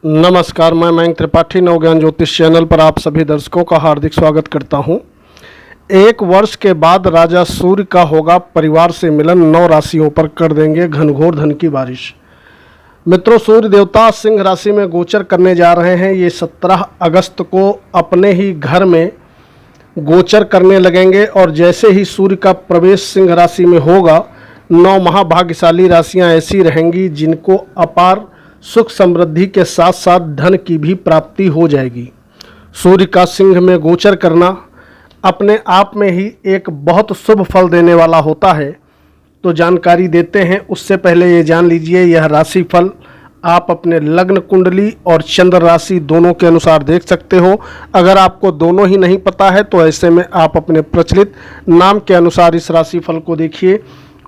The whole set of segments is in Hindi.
नमस्कार, मैं मयंक त्रिपाठी नवज्ञान ज्योतिष चैनल पर आप सभी दर्शकों का हार्दिक स्वागत करता हूं। एक वर्ष के बाद राजा सूर्य का होगा परिवार से मिलन, 9 राशियों पर कर देंगे घनघोर धन की बारिश। मित्रों, सूर्य देवता सिंह राशि में गोचर करने जा रहे हैं। ये 17 अगस्त को अपने ही घर में गोचर करने लगेंगे और जैसे ही सूर्य का प्रवेश सिंह राशि में होगा, 9 महाभाग्यशाली राशियां ऐसी रहेंगी जिनको अपार सुख समृद्धि के साथ साथ धन की भी प्राप्ति हो जाएगी। सूर्य का सिंह में गोचर करना अपने आप में ही एक बहुत शुभ फल देने वाला होता है। तो जानकारी देते हैं, उससे पहले ये जान लीजिए यह राशि फल आप अपने लग्न कुंडली और चंद्र राशि दोनों के अनुसार देख सकते हो। अगर आपको दोनों ही नहीं पता है तो ऐसे में आप अपने प्रचलित नाम के अनुसार इस राशि फल को देखिए,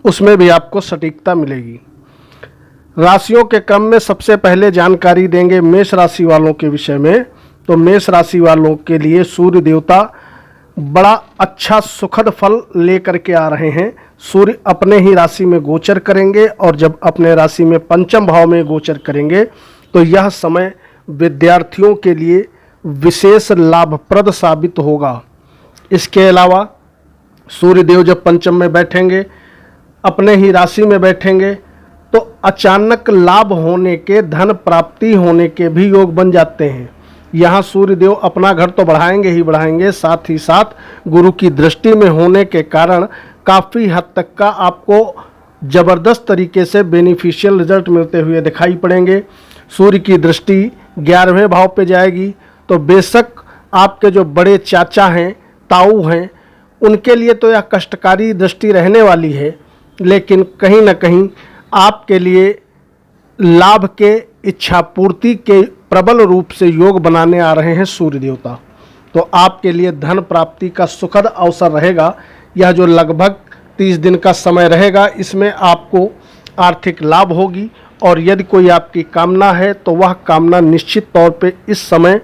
उसमें भी आपको सटीकता मिलेगी। राशियों के क्रम में सबसे पहले जानकारी देंगे मेष राशि वालों के विषय में। तो मेष राशि वालों के लिए सूर्य देवता बड़ा अच्छा सुखद फल लेकर के आ रहे हैं। सूर्य अपने ही राशि में गोचर करेंगे और जब अपने राशि में पंचम भाव में गोचर करेंगे तो यह समय विद्यार्थियों के लिए विशेष लाभप्रद साबित होगा। इसके अलावा सूर्य देव जब पंचम में बैठेंगे, अपने ही राशि में बैठेंगे, तो अचानक लाभ होने के, धन प्राप्ति होने के भी योग बन जाते हैं। यहाँ सूर्य देव अपना घर तो बढ़ाएंगे ही बढ़ाएंगे, साथ ही साथ गुरु की दृष्टि में होने के कारण काफ़ी हद तक का आपको ज़बरदस्त तरीके से बेनिफिशियल रिजल्ट मिलते हुए दिखाई पड़ेंगे। सूर्य की दृष्टि 11वें भाव पे जाएगी तो बेशक आपके जो बड़े चाचा हैं, ताऊ हैं, उनके लिए तो यह कष्टकारी दृष्टि रहने वाली है, लेकिन कहीं ना कहीं आपके लिए लाभ के इच्छा पूर्ति के प्रबल रूप से योग बनाने आ रहे हैं सूर्य देवता। तो आपके लिए धन प्राप्ति का सुखद अवसर रहेगा। यह जो लगभग 30 दिन का समय रहेगा, इसमें आपको आर्थिक लाभ होगी और यदि कोई आपकी कामना है तो वह कामना निश्चित तौर पे इस समय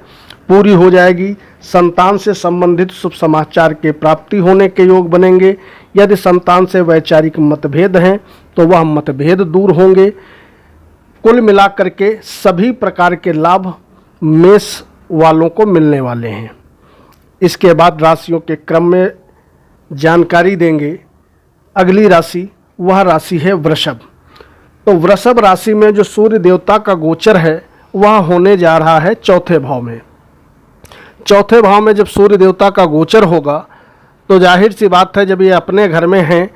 पूरी हो जाएगी। संतान से संबंधित शुभ समाचार के प्राप्ति होने के योग बनेंगे। यदि संतान से वैचारिक मतभेद हैं तो वह मतभेद दूर होंगे। कुल मिलाकर के सभी प्रकार के लाभ मेष वालों को मिलने वाले हैं। इसके बाद राशियों के क्रम में जानकारी देंगे। अगली राशि, वह राशि है वृषभ। तो वृषभ राशि में जो सूर्य देवता का गोचर है वह होने जा रहा है चौथे भाव में। चौथे भाव में जब सूर्य देवता का गोचर होगा तो जाहिर सी बात है, जब ये अपने घर में हैं,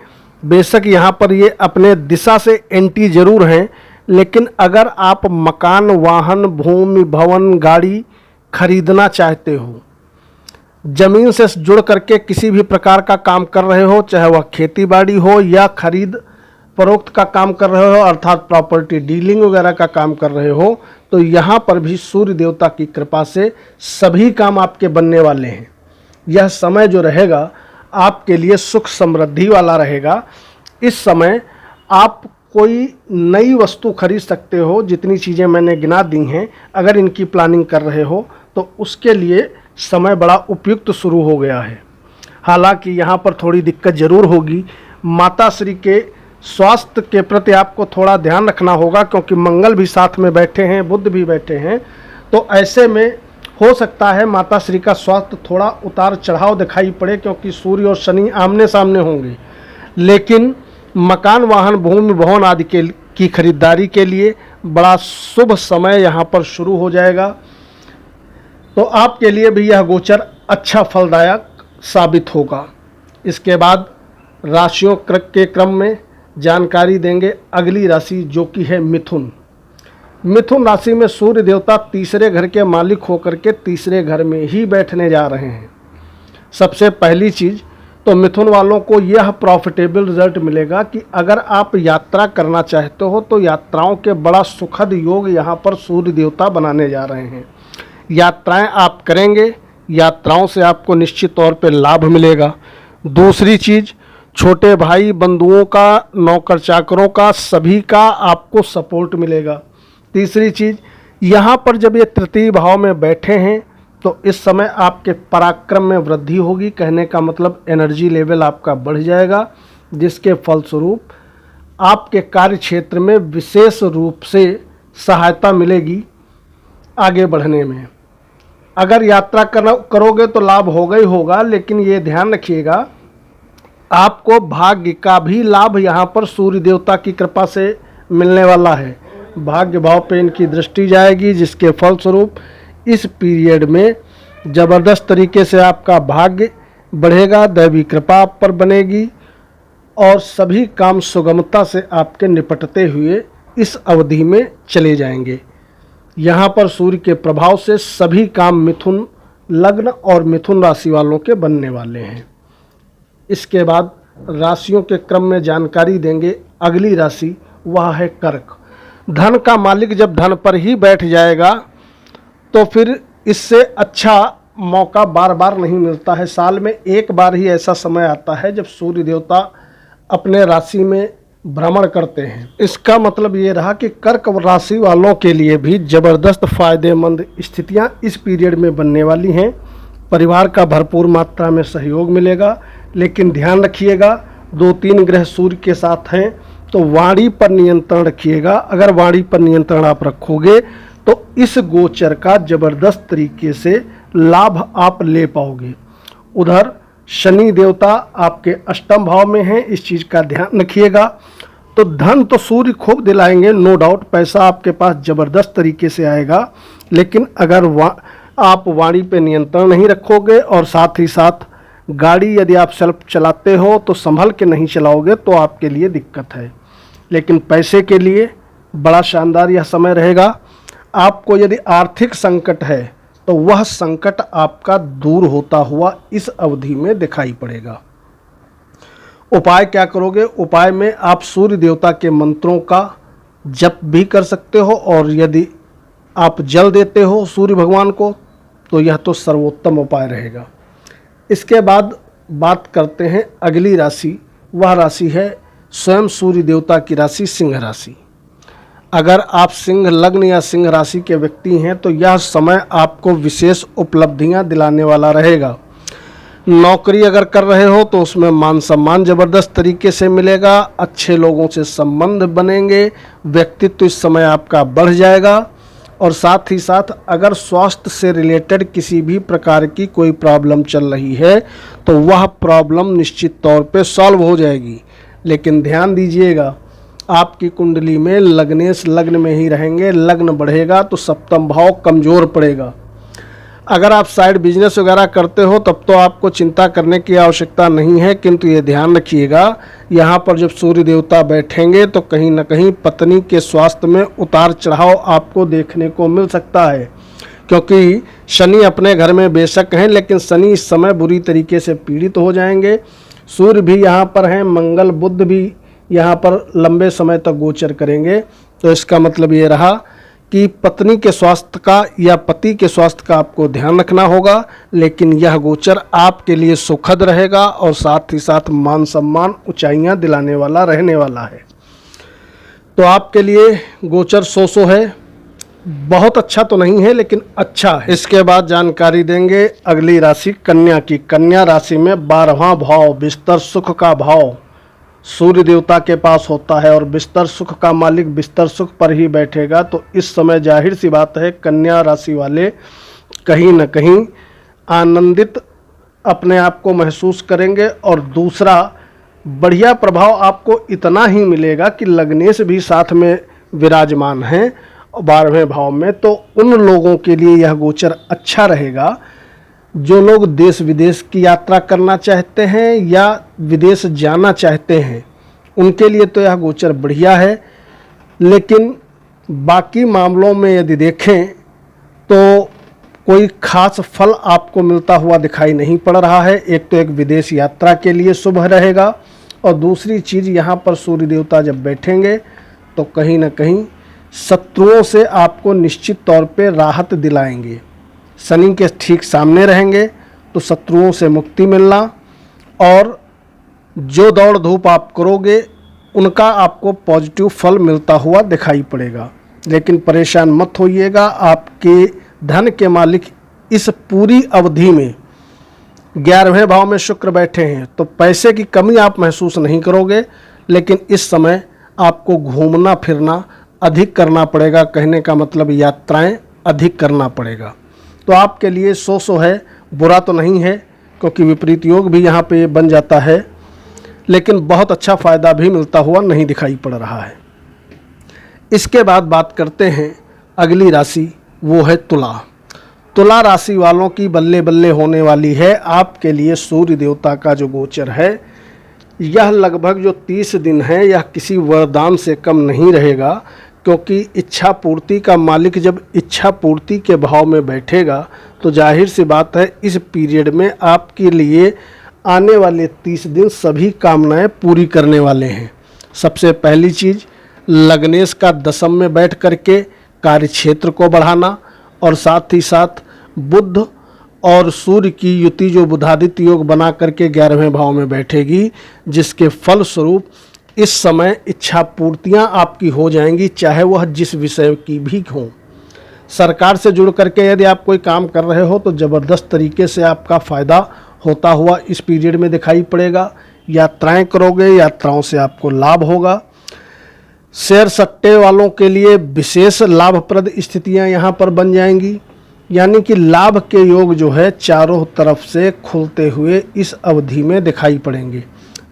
बेशक यहाँ पर ये अपने दिशा से एंटी जरूर हैं, लेकिन अगर आप मकान, वाहन, भूमि, भवन, गाड़ी खरीदना चाहते हो, जमीन से जुड़ करके किसी भी प्रकार का काम कर रहे हो, चाहे वह खेती बाड़ी हो या खरीद फरोख्त का काम कर रहे हो, अर्थात प्रॉपर्टी डीलिंग वगैरह का काम कर रहे हो, तो यहाँ पर भी सूर्य देवता की कृपा से सभी काम आपके बनने वाले हैं। यह समय जो रहेगा आपके लिए सुख समृद्धि वाला रहेगा। इस समय आप कोई नई वस्तु खरीद सकते हो। जितनी चीज़ें मैंने गिना दी हैं, अगर इनकी प्लानिंग कर रहे हो तो उसके लिए समय बड़ा उपयुक्त शुरू हो गया है। हालांकि यहाँ पर थोड़ी दिक्कत ज़रूर होगी। माता श्री के स्वास्थ्य के प्रति आपको थोड़ा ध्यान रखना होगा, क्योंकि मंगल भी साथ में बैठे हैं, बुध भी बैठे हैं। तो ऐसे में हो सकता है माता श्री का स्वास्थ्य थोड़ा उतार चढ़ाव दिखाई पड़े, क्योंकि सूर्य और शनि आमने सामने होंगे। लेकिन मकान, वाहन, भूमि, भवन आदि की खरीदारी के लिए बड़ा शुभ समय यहाँ पर शुरू हो जाएगा। तो आपके लिए भी यह गोचर अच्छा फलदायक साबित होगा। इसके बाद राशियों के क्रम में जानकारी देंगे अगली राशि, जो कि है मिथुन। मिथुन राशि में सूर्य देवता तीसरे घर के मालिक होकर के तीसरे घर में ही बैठने जा रहे हैं। सबसे पहली चीज़ तो मिथुन वालों को यह प्रॉफिटेबल रिजल्ट मिलेगा कि अगर आप यात्रा करना चाहते हो तो यात्राओं के बड़ा सुखद योग यहाँ पर सूर्य देवता बनाने जा रहे हैं। यात्राएं आप करेंगे, यात्राओं से आपको निश्चित तौर पे लाभ मिलेगा। दूसरी चीज़, छोटे भाई बंधुओं का, नौकर चाकरों का, सभी का आपको सपोर्ट मिलेगा। तीसरी चीज़, यहाँ पर जब ये तृतीय भाव में बैठे हैं तो इस समय आपके पराक्रम में वृद्धि होगी। कहने का मतलब एनर्जी लेवल आपका बढ़ जाएगा, जिसके फलस्वरूप आपके कार्य क्षेत्र में विशेष रूप से सहायता मिलेगी। आगे बढ़ने में। अगर यात्रा करोगे तो लाभ होगा ही होगा, लेकिन ये ध्यान रखिएगा आपको भाग्य का भी लाभ यहाँ पर सूर्य देवता की कृपा से मिलने वाला है। भाग्य भाव पे इनकी दृष्टि जाएगी, जिसके फलस्वरूप इस पीरियड में ज़बरदस्त तरीके से आपका भाग्य बढ़ेगा, दैवी कृपा आप पर बनेगी और सभी काम सुगमता से आपके निपटते हुए इस अवधि में चले जाएंगे। यहाँ पर सूर्य के प्रभाव से सभी काम मिथुन लग्न और मिथुन राशि वालों के बनने वाले हैं। इसके बाद राशियों के क्रम में जानकारी देंगे। अगली राशि वह है कर्क। धन का मालिक जब धन पर ही बैठ जाएगा तो फिर इससे अच्छा मौका बार बार नहीं मिलता है। साल में एक बार ही ऐसा समय आता है जब सूर्य देवता अपने राशि में भ्रमण करते हैं। इसका मतलब ये रहा कि कर्क राशि वालों के लिए भी ज़बरदस्त फायदेमंद स्थितियां इस पीरियड में बनने वाली हैं। परिवार का भरपूर मात्रा में सहयोग मिलेगा, लेकिन ध्यान रखिएगा 2-3 ग्रह सूर्य के साथ हैं तो वाणी पर नियंत्रण रखिएगा। अगर वाणी पर नियंत्रण आप रखोगे तो इस गोचर का ज़बरदस्त तरीके से लाभ आप ले पाओगे। उधर शनि देवता आपके अष्टम भाव में हैं, इस चीज़ का ध्यान रखिएगा। तो धन तो सूर्य खूब दिलाएंगे, नो डाउट, पैसा आपके पास ज़बरदस्त तरीके से आएगा, लेकिन अगर आप वाणी पे नियंत्रण नहीं रखोगे और साथ ही साथ गाड़ी यदि आप सेल्फ चलाते हो तो संभल के नहीं चलाओगे तो आपके लिए दिक्कत है। लेकिन पैसे के लिए बड़ा शानदार यह समय रहेगा। आपको यदि आर्थिक संकट है तो वह संकट आपका दूर होता हुआ इस अवधि में दिखाई पड़ेगा। उपाय क्या करोगे? उपाय में आप सूर्य देवता के मंत्रों का जप भी कर सकते हो और यदि आप जल देते हो सूर्य भगवान को तो यह तो सर्वोत्तम उपाय रहेगा। इसके बाद बात करते हैं अगली राशि। वह राशि है स्वयं सूर्य देवता की राशि सिंह राशि। अगर आप सिंह लग्न या सिंह राशि के व्यक्ति हैं तो यह समय आपको विशेष उपलब्धियां दिलाने वाला रहेगा। नौकरी अगर कर रहे हो तो उसमें मान सम्मान ज़बरदस्त तरीके से मिलेगा, अच्छे लोगों से संबंध बनेंगे, व्यक्तित्व इस समय आपका बढ़ जाएगा। और साथ ही साथ अगर स्वास्थ्य से रिलेटेड किसी भी प्रकार की कोई प्रॉब्लम चल रही है तो वह प्रॉब्लम निश्चित तौर पे सॉल्व हो जाएगी। लेकिन ध्यान दीजिएगा आपकी कुंडली में लग्नेश लग्न में ही रहेंगे, लग्न बढ़ेगा तो सप्तम भाव कमज़ोर पड़ेगा। अगर आप साइड बिजनेस वगैरह करते हो तब तो आपको चिंता करने की आवश्यकता नहीं है, किंतु ये ध्यान रखिएगा यहाँ पर जब सूर्य देवता बैठेंगे तो कहीं ना कहीं पत्नी के स्वास्थ्य में उतार चढ़ाव आपको देखने को मिल सकता है, क्योंकि शनि अपने घर में बेशक हैं लेकिन शनि इस समय बुरी तरीके से पीड़ित हो जाएंगे। सूर्य भी यहाँ पर हैं, मंगल बुध भी यहाँ पर लंबे समय तक गोचर करेंगे। तो इसका मतलब ये रहा कि पत्नी के स्वास्थ्य का या पति के स्वास्थ्य का आपको ध्यान रखना होगा, लेकिन यह गोचर आपके लिए सुखद रहेगा और साथ ही साथ मान सम्मान ऊंचाइयां दिलाने वाला रहने वाला है। तो आपके लिए गोचर 100 है, बहुत अच्छा तो नहीं है लेकिन अच्छा है। इसके बाद जानकारी देंगे अगली राशि कन्या की। कन्या राशि में 12वां भाव बिस्तर सुख का भाव सूर्य देवता के पास होता है और बिस्तर सुख का मालिक बिस्तर सुख पर ही बैठेगा। तो इस समय जाहिर सी बात है कन्या राशि वाले कहीं न कहीं आनंदित अपने आप को महसूस करेंगे। और दूसरा बढ़िया प्रभाव आपको इतना ही मिलेगा कि लग्नेश भी साथ में विराजमान हैं 12वें भाव में, तो उन लोगों के लिए यह गोचर अच्छा रहेगा जो लोग देश विदेश की यात्रा करना चाहते हैं या विदेश जाना चाहते हैं, उनके लिए तो यह गोचर बढ़िया है। लेकिन बाकी मामलों में यदि देखें तो कोई खास फल आपको मिलता हुआ दिखाई नहीं पड़ रहा है। एक तो एक विदेश यात्रा के लिए शुभ रहेगा और दूसरी चीज़ यहाँ पर सूर्य देवता जब बैठेंगे तो कहीं ना कहीं शत्रुओं से आपको निश्चित तौर पे राहत दिलाएंगे। शनि के ठीक सामने रहेंगे तो शत्रुओं से मुक्ति मिलना और जो दौड़ धूप आप करोगे उनका आपको पॉजिटिव फल मिलता हुआ दिखाई पड़ेगा। लेकिन परेशान मत होइएगा, आपके धन के मालिक इस पूरी अवधि में 11वें भाव में शुक्र बैठे हैं तो पैसे की कमी आप महसूस नहीं करोगे। लेकिन इस समय आपको घूमना फिरना अधिक करना पड़ेगा। कहने का मतलब यात्राएं अधिक करना पड़ेगा। तो आपके लिए 100 है, बुरा तो नहीं है, क्योंकि विपरीत योग भी यहाँ पे बन जाता है, लेकिन बहुत अच्छा फ़ायदा भी मिलता हुआ नहीं दिखाई पड़ रहा है। इसके बाद बात करते हैं अगली राशि, वो है तुला। तुला राशि वालों की बल्ले बल्ले होने वाली है। आपके लिए सूर्य देवता का जो गोचर है, यह लगभग जो 30 दिन है, यह किसी वरदान से कम नहीं रहेगा, क्योंकि इच्छा पूर्ति का मालिक जब इच्छा पूर्ति के भाव में बैठेगा तो जाहिर सी बात है इस पीरियड में आपके लिए आने वाले 30 दिन सभी कामनाएं पूरी करने वाले हैं। सबसे पहली चीज़, लग्नेश का दशम में बैठ करके कार्य क्षेत्र को बढ़ाना, और साथ ही साथ बुध और सूर्य की युति जो बुधादित्य योग बना करके 11वें भाव में बैठेगी, जिसके फल स्वरूप इस समय इच्छा पूर्तियाँ आपकी हो जाएंगी, चाहे वह जिस विषय की भी हों। सरकार से जुड़ करके यदि आप कोई काम कर रहे हो तो ज़बरदस्त तरीके से आपका फ़ायदा होता हुआ इस पीरियड में दिखाई पड़ेगा। यात्राएं करोगे, यात्राओं से आपको लाभ होगा। शेयर सट्टे वालों के लिए विशेष लाभप्रद स्थितियां यहाँ पर बन जाएंगी, यानी कि लाभ के योग जो है चारों तरफ से खुलते हुए इस अवधि में दिखाई पड़ेंगे।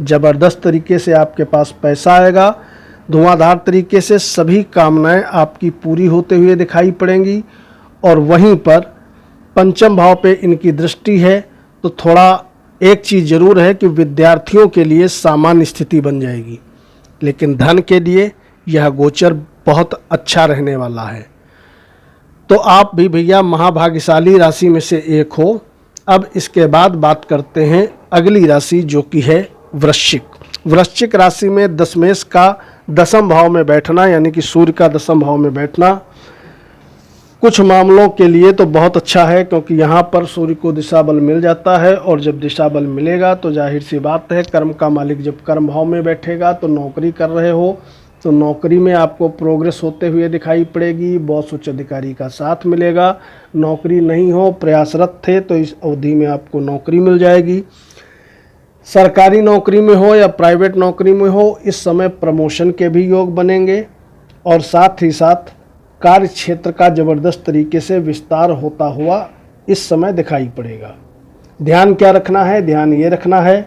ज़बरदस्त तरीके से आपके पास पैसा आएगा, धुआंधार तरीके से सभी कामनाएं आपकी पूरी होते हुए दिखाई पड़ेंगी। और वहीं पर पंचम भाव पे इनकी दृष्टि है, तो थोड़ा एक चीज़ ज़रूर है कि विद्यार्थियों के लिए सामान्य स्थिति बन जाएगी, लेकिन धन के लिए यह गोचर बहुत अच्छा रहने वाला है। तो आप भी भैया महाभाग्यशाली राशि में से एक हो। अब इसके बाद बात करते हैं अगली राशि, जो कि है वृश्चिक। वृश्चिक राशि में दशमेश का दशम भाव में बैठना, यानी कि सूर्य का दशम भाव में बैठना कुछ मामलों के लिए तो बहुत अच्छा है, क्योंकि यहाँ पर सूर्य को दिशा बल मिल जाता है, और जब दिशा बल मिलेगा तो जाहिर सी बात है कर्म का मालिक जब कर्म भाव में बैठेगा, तो नौकरी कर रहे हो तो नौकरी में आपको प्रोग्रेस होते हुए दिखाई पड़ेगी। बॉस उच्च अधिकारी का साथ मिलेगा। नौकरी नहीं हो, प्रयासरत थे, तो इस अवधि में आपको नौकरी मिल जाएगी। सरकारी नौकरी में हो या प्राइवेट नौकरी में हो, इस समय प्रमोशन के भी योग बनेंगे, और साथ ही साथ कार्य क्षेत्र का ज़बरदस्त तरीके से विस्तार होता हुआ इस समय दिखाई पड़ेगा। ध्यान क्या रखना है? ध्यान ये रखना है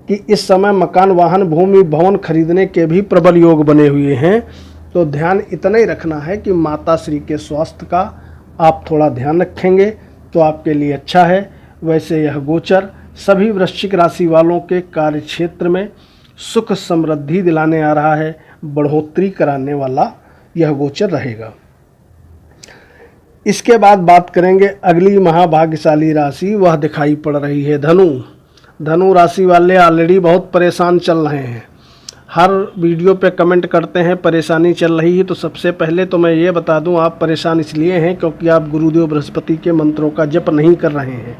कि इस समय मकान, वाहन, भूमि, भवन खरीदने के भी प्रबल योग बने हुए हैं। तो ध्यान इतना ही रखना है कि माता श्री के स्वास्थ्य का आप थोड़ा ध्यान रखेंगे तो आपके लिए अच्छा है। वैसे यह गोचर सभी वृश्चिक राशि वालों के कार्य क्षेत्र में सुख समृद्धि दिलाने आ रहा है, बढ़ोतरी कराने वाला यह गोचर रहेगा। इसके बाद बात करेंगे अगली महाभाग्यशाली राशि, वह दिखाई पड़ रही है धनु। धनु राशि वाले ऑलरेडी बहुत परेशान चल रहे हैं। हर वीडियो पे कमेंट करते हैं परेशानी चल रही है, तो सबसे पहले तो मैं ये बता दूं आप परेशान इसलिए हैं क्योंकि आप गुरुदेव बृहस्पति के मंत्रों का जप नहीं कर रहे हैं।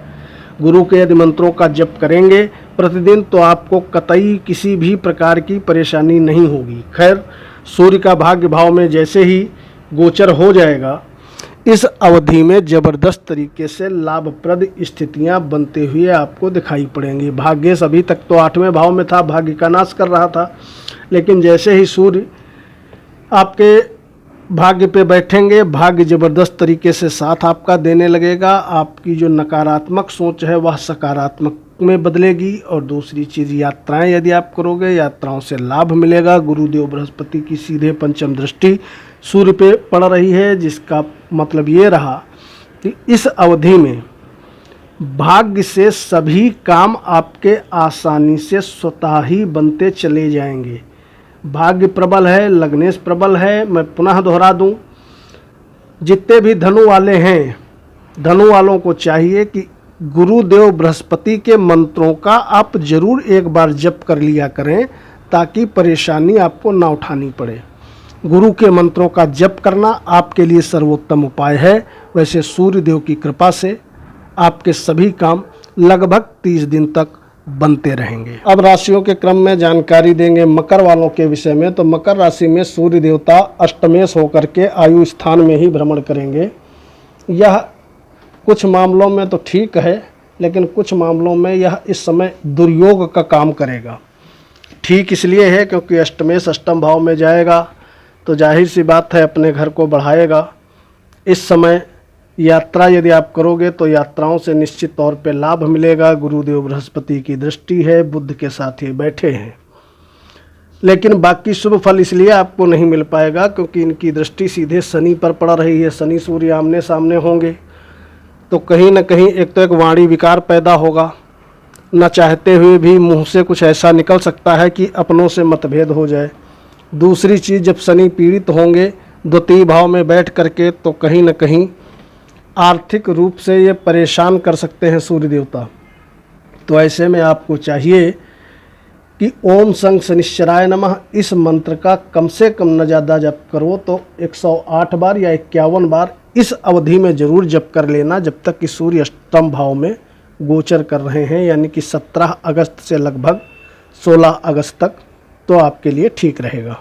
गुरु के यदि मंत्रों का जप करेंगे प्रतिदिन तो आपको कतई किसी भी प्रकार की परेशानी नहीं होगी। खैर, सूर्य का भाग्य भाव में जैसे ही गोचर हो जाएगा, इस अवधि में ज़बरदस्त तरीके से लाभप्रद स्थितियां बनते हुए आपको दिखाई पड़ेंगी। भाग्य अभी तक तो 8वें भाव में था, भाग्य का नाश कर रहा था, लेकिन जैसे ही सूर्य आपके भाग्य पे बैठेंगे, भाग्य ज़बरदस्त तरीके से साथ आपका देने लगेगा। आपकी जो नकारात्मक सोच है वह सकारात्मक में बदलेगी। और दूसरी चीज़, यात्राएं यदि आप करोगे, यात्राओं से लाभ मिलेगा। गुरुदेव बृहस्पति की सीधे पंचम दृष्टि सूर्य पे पड़ रही है, जिसका मतलब ये रहा कि इस अवधि में भाग्य से सभी काम आपके आसानी से स्वतः ही बनते चले जाएंगे। भाग्य प्रबल है, लग्नेश प्रबल है। मैं पुनः दोहरा दूं, जितने भी धनु वाले हैं, धनु वालों को चाहिए कि गुरुदेव बृहस्पति के मंत्रों का आप जरूर एक बार जप कर लिया करें, ताकि परेशानी आपको ना उठानी पड़े। गुरु के मंत्रों का जप करना आपके लिए सर्वोत्तम उपाय है। वैसे सूर्य देव की कृपा से आपके सभी काम लगभग 30 दिन तक बनते रहेंगे। अब राशियों के क्रम में जानकारी देंगे मकर वालों के विषय में। तो मकर राशि में सूर्य देवता अष्टमेश होकर के आयु स्थान में ही भ्रमण करेंगे। यह कुछ मामलों में तो ठीक है, लेकिन कुछ मामलों में यह इस समय दुर्योग का काम करेगा। ठीक इसलिए है क्योंकि अष्टमेश अष्टम भाव में जाएगा, तो जाहिर सी बात है अपने घर को बढ़ाएगा। इस समय यात्रा यदि आप करोगे तो यात्राओं से निश्चित तौर पे लाभ मिलेगा। गुरुदेव बृहस्पति की दृष्टि है, बुध के साथ ये बैठे हैं, लेकिन बाकी शुभ फल इसलिए आपको नहीं मिल पाएगा क्योंकि इनकी दृष्टि सीधे शनि पर पड़ रही है। शनि सूर्य आमने सामने होंगे तो कहीं ना कहीं एक तो एक वाणी विकार पैदा होगा, न चाहते हुए भी मुंह से कुछ ऐसा निकल सकता है कि अपनों से मतभेद हो जाए। दूसरी चीज़, जब शनि पीड़ित होंगे द्वितीय भाव में बैठ करके तो कहीं न कहीं आर्थिक रूप से ये परेशान कर सकते हैं सूर्य देवता। तो ऐसे में आपको चाहिए कि ओम संग शनिश्चराय नमः इस मंत्र का कम से कम न ज़्यादा जप करो तो 108 बार या 51 बार इस अवधि में ज़रूर जप कर लेना, जब तक कि सूर्य अष्टम भाव में गोचर कर रहे हैं, यानी कि 17 अगस्त से लगभग 16 अगस्त तक, तो आपके लिए ठीक रहेगा।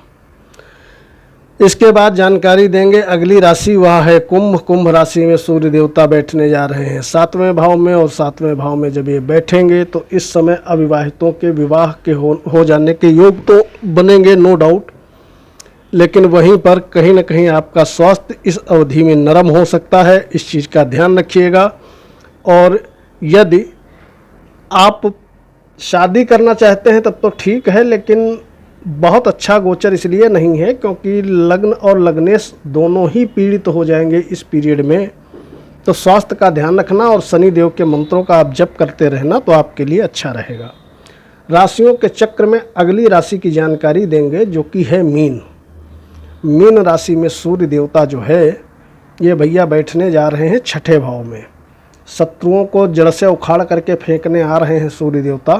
इसके बाद जानकारी देंगे अगली राशि, वह है कुंभ। कुंभ राशि में सूर्य देवता बैठने जा रहे हैं 7वें भाव में, और 7वें भाव में जब ये बैठेंगे तो इस समय अविवाहितों के विवाह के हो जाने के योग तो बनेंगे, नो डाउट, लेकिन वहीं पर कहीं ना कहीं आपका स्वास्थ्य इस अवधि में नरम हो सकता है। इस चीज़ का ध्यान रखिएगा। और यदि आप शादी करना चाहते हैं तब तो ठीक है, लेकिन बहुत अच्छा गोचर इसलिए नहीं है क्योंकि लग्न और लग्नेश दोनों ही पीड़ित हो जाएंगे इस पीरियड में। तो स्वास्थ्य का ध्यान रखना और शनि देव के मंत्रों का आप जप करते रहना तो आपके लिए अच्छा रहेगा। राशियों के चक्र में अगली राशि की जानकारी देंगे जो कि है मीन। मीन राशि में सूर्य देवता जो है ये भैया बैठने जा रहे हैं 6ठे भाव में। शत्रुओं को जड़ से उखाड़ करके फेंकने आ रहे हैं सूर्य देवता।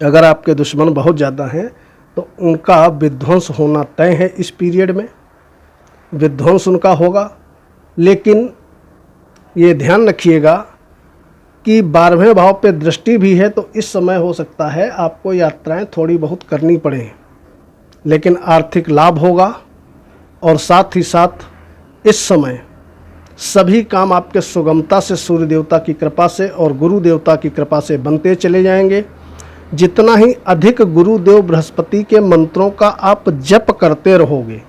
अगर आपके दुश्मन बहुत ज़्यादा हैं तो उनका विध्वंस होना तय है। इस पीरियड में विध्वंस उनका होगा, लेकिन ये ध्यान रखिएगा कि 12वें भाव पे दृष्टि भी है, तो इस समय हो सकता है आपको यात्राएं थोड़ी बहुत करनी पड़े, लेकिन आर्थिक लाभ होगा। और साथ ही साथ इस समय सभी काम आपके सुगमता से सूर्य देवता की कृपा से और गुरु देवता की कृपा से बनते चले जाएंगे। जितना ही अधिक गुरुदेव बृहस्पति के मंत्रों का आप जप करते रहोगे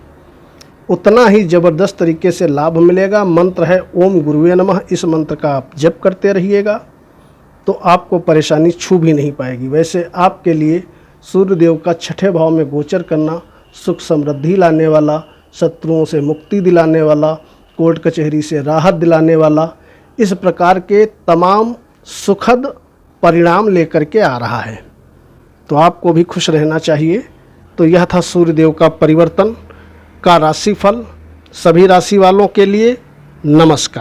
उतना ही ज़बरदस्त तरीके से लाभ मिलेगा। मंत्र है ओम गुरुवे नमः, इस मंत्र का आप जप करते रहिएगा तो आपको परेशानी छू भी नहीं पाएगी। वैसे आपके लिए सूर्यदेव का 6ठे भाव में गोचर करना सुख समृद्धि लाने वाला, शत्रुओं से मुक्ति दिलाने वाला, कोर्ट कचहरी से राहत दिलाने वाला, इस प्रकार के तमाम सुखद परिणाम लेकर के आ रहा है। तो आपको भी खुश रहना चाहिए। तो यह था सूर्यदेव का परिवर्तन का राशिफल सभी राशि वालों के लिए। नमस्कार।